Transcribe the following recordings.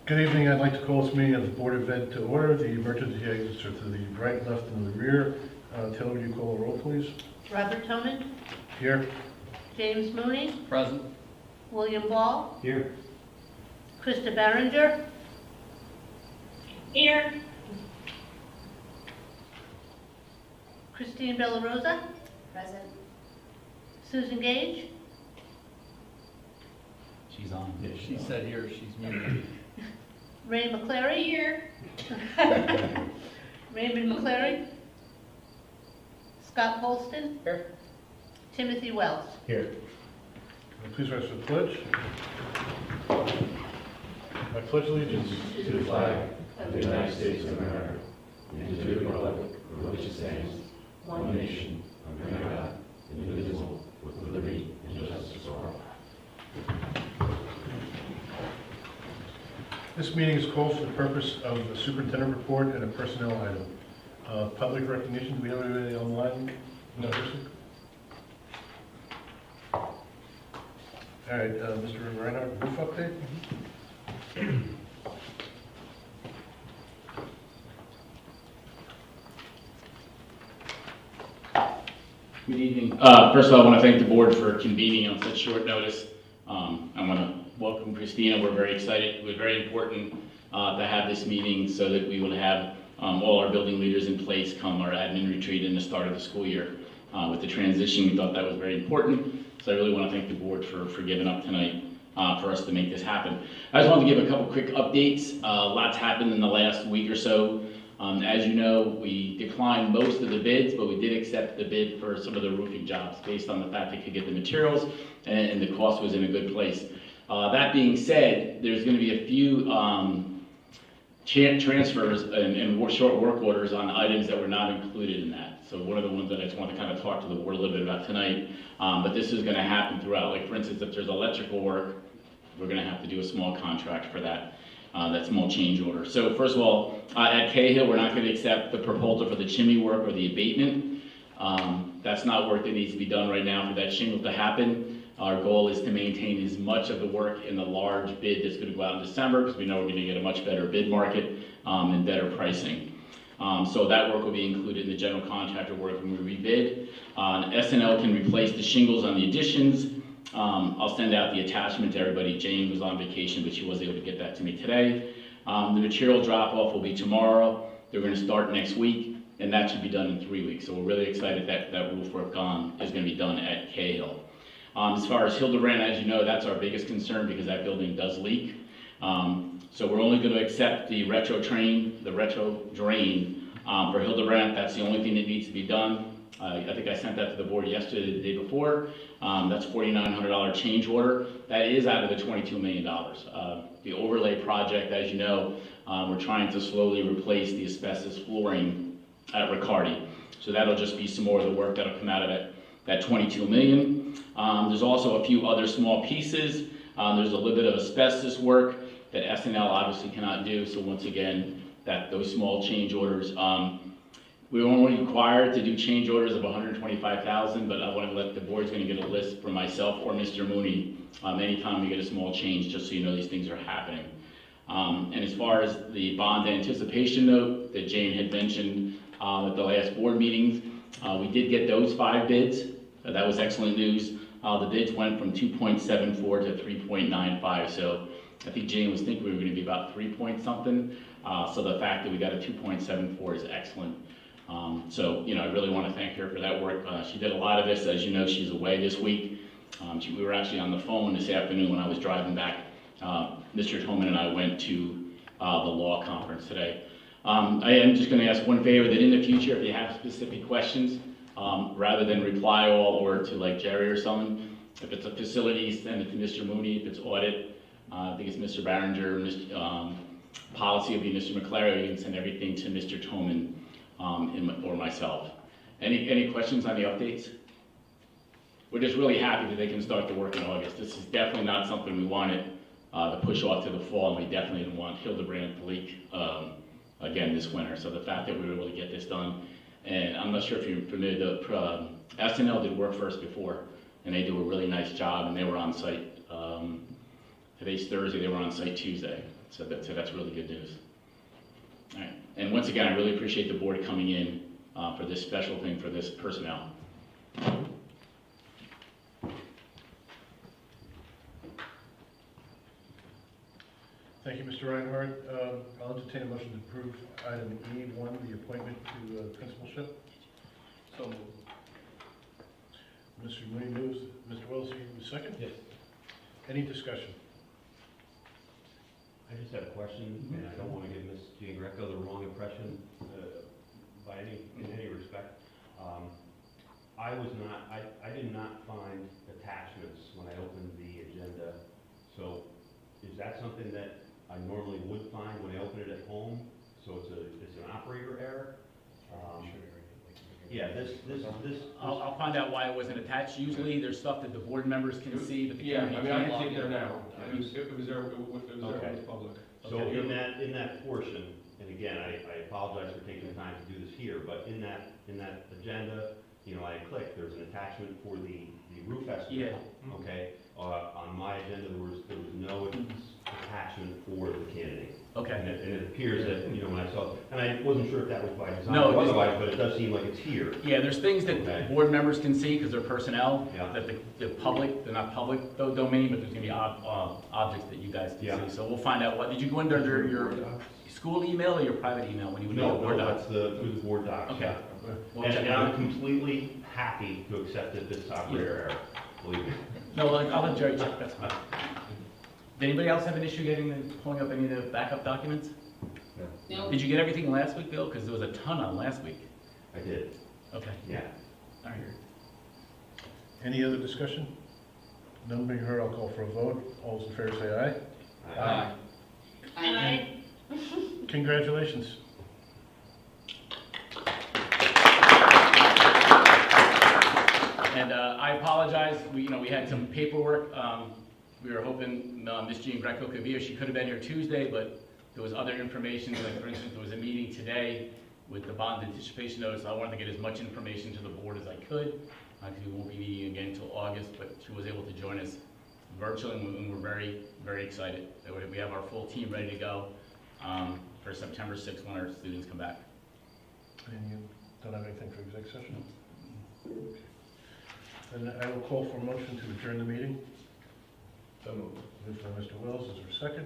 Good evening. I'd like to call this meeting of the Board of Ed to order. The emergency exits are to the right, left, and the rear. Taylor, would you call the roll, please? Robert Toman. Here. James Mooney. Present. William Ball. Here. Krista Barringer. Here. Christine Bellarosa. Present. Susan Gage. She's on. Yeah, she said here, she's muted. Ray McClary. Here. Raymond McClary. Scott Polston. Here. Timothy Wells. Here. Please rise for the pledge. I pledge allegiance to the flag of the United States of America and to the republic for which it stands, one nation, under God, indivisible, with liberty and justice for all. This meeting is called for the purpose of a superintendent report and a personnel item. Public recognition, do we have anybody online? No, all right, Mr. Reinhardt, roof update? Good evening. First of all, I want to thank the board for convening on such short notice. I want to welcome Christina. We're very excited. It was very important to have this meeting so that we would have all our building leaders in place come our admin retreat in the start of the school year. With the transition, we thought that was very important. So I really want to thank the board for giving up tonight for us to make this happen. I just wanted to give a couple quick updates. Lots happened in the last week or so. As you know, we declined most of the bids, but we did accept the bid for some of the roofing jobs based on the fact they could get the materials and the cost was in a good place. That being said, there's going to be a few transfers and short work orders on items that were not included in that. So one of the ones that I just want to kind of talk to the board a little bit about tonight, but this is going to happen throughout. Like for instance, if there's electrical work, we're going to have to do a small contract for that. That small change order. So first of all, at Cahill, we're not going to accept the proposal for the chimney work or the abatement. That's not work that needs to be done right now for that shingle to happen. Our goal is to maintain as much of the work in the large bid that's going to go out in December because we know we're going to get a much better bid market and better pricing. So that work will be included in the general contractor work when we rebid. S&L can replace the shingles on the additions. I'll send out the attachment to everybody. Jane was on vacation, but she was able to get that to me today. The material drop-off will be tomorrow. They're going to start next week, and that should be done in 3 weeks. So we're really excited that that roof work is going to be done at Cahill. As far as Hildebrand, as you know, that's our biggest concern because that building does leak. So we're only going to accept the retro drain for Hildebrand. That's the only thing that needs to be done. I think I sent that to the board yesterday, the day before. That's $4,900 change order. That is out of the $22 million. The overlay project, as you know, we're trying to slowly replace the asbestos flooring at Riccardi. So that'll just be some more of the work that'll come out of that $22 million. There's also a few other small pieces. There's a little bit of asbestos work that S&L obviously cannot do. So once again, those small change orders. We were only required to do change orders of $125,000, but I want to let the board's going to get a list from myself or Mr. Mooney anytime we get a small change, just so you know these things are happening. And as far as the bond anticipation note that Jane had mentioned at the last board meetings, we did get those 5 bids. That was excellent news. The bids went from 2.74 to 3.95, so I think Jane was thinking we were going to be about 3 point something. So the fact that we got a 2.74 is excellent. So, you know, I really want to thank her for that work. She did a lot of this. As you know, she's away this week. We were actually on the phone this afternoon when I was driving back. Mr. Toman and I went to the law conference today. I am just going to ask one favor, that in the future, if you have specific questions, rather than reply all or to like Jerry or someone, if it's a facility, send it to Mr. Mooney. If it's audit, I think it's Mr. Barringer, policy will be Mr. McClary. You can send everything to Mr. Toman. Or myself. Any questions on the updates? We're just really happy that they can start the work in August. This is definitely not something we wanted to push off to the fall, and we definitely didn't want Hildebrand to leak again this winter. So the fact that we were able to get this done, and I'm not sure if you're familiar, S&L did work for us before, and they do a really nice job, and they were on site. Today's Thursday, they were on site Tuesday. So that's really good news. All right, and once again, I really appreciate the board coming in for this special thing for this personnel. Thank you, Mr. Reinhardt. I'll entertain a motion to approve item E1, the appointment to principalship. So moved. Mr. Mooney moves. Mr. Wells, you second? Yes. Any discussion? I just have a question, and I don't want to give Ms. Giangreco the wrong impression in any respect. I did not find attachments when I opened the agenda. So is that something that I normally would find when I open it at home? So it's an operator error? Yeah, this. I'll find out why it wasn't attached. Usually, there's stuff that the board members can see, but the Yeah, I community mean, I can't. can see it there now. It was there, it was there Okay. in the public. So Okay. in that portion, and again, I apologize for taking the time to do this here, but in that agenda, I clicked, there's an attachment for the roof estimate. Yeah. Okay, on my agenda, there was no attachment for the candidate. And Okay. it appears that, when I saw, and I wasn't sure if that was by design No, or it's- otherwise, but it does seem like it's here. Yeah, there's things that Okay. board members can see because they're personnel, Yeah. that the public, they're not public domain, but there's gonna be objects that you guys Yeah. can see. So we'll find out what, did you go under your school email or your private email when you would No, get Word doc? that's through the board docs. Okay. Yeah. We'll And check it I'm out. completely happy to accept that this operator error, believe me. No, I'll let Jerry check, that's fine. Did anybody else have an issue pulling up any of the backup documents? No. Did you get everything last week, Bill? Because there was a ton on last week. I did, Okay, yeah. all right. Any other discussion? None being heard, I'll call for a vote. All those in favor say aye. Aye. Congratulations. And I apologize, we had some paperwork. We were hoping Ms. Jean Greco could be here. She could have been here Tuesday, but there was other information, like for instance, there was a meeting today with the bond anticipation notice. I wanted to get as much information to the board as I could, because we won't be meeting again until August, but she was able to join us virtually, and we're very, very excited that we have our full team ready to go for September 6th when our students come back. And you don't have anything for exec session? Then I will call for a motion to adjourn the meeting. So moved. Moved by Mr. Wells, is there a second?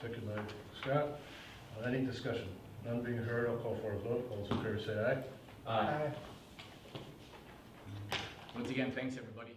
Second by Scott. Any discussion? None being heard, I'll call for a vote. All those in favor say aye. Aye. Once again, thanks everybody.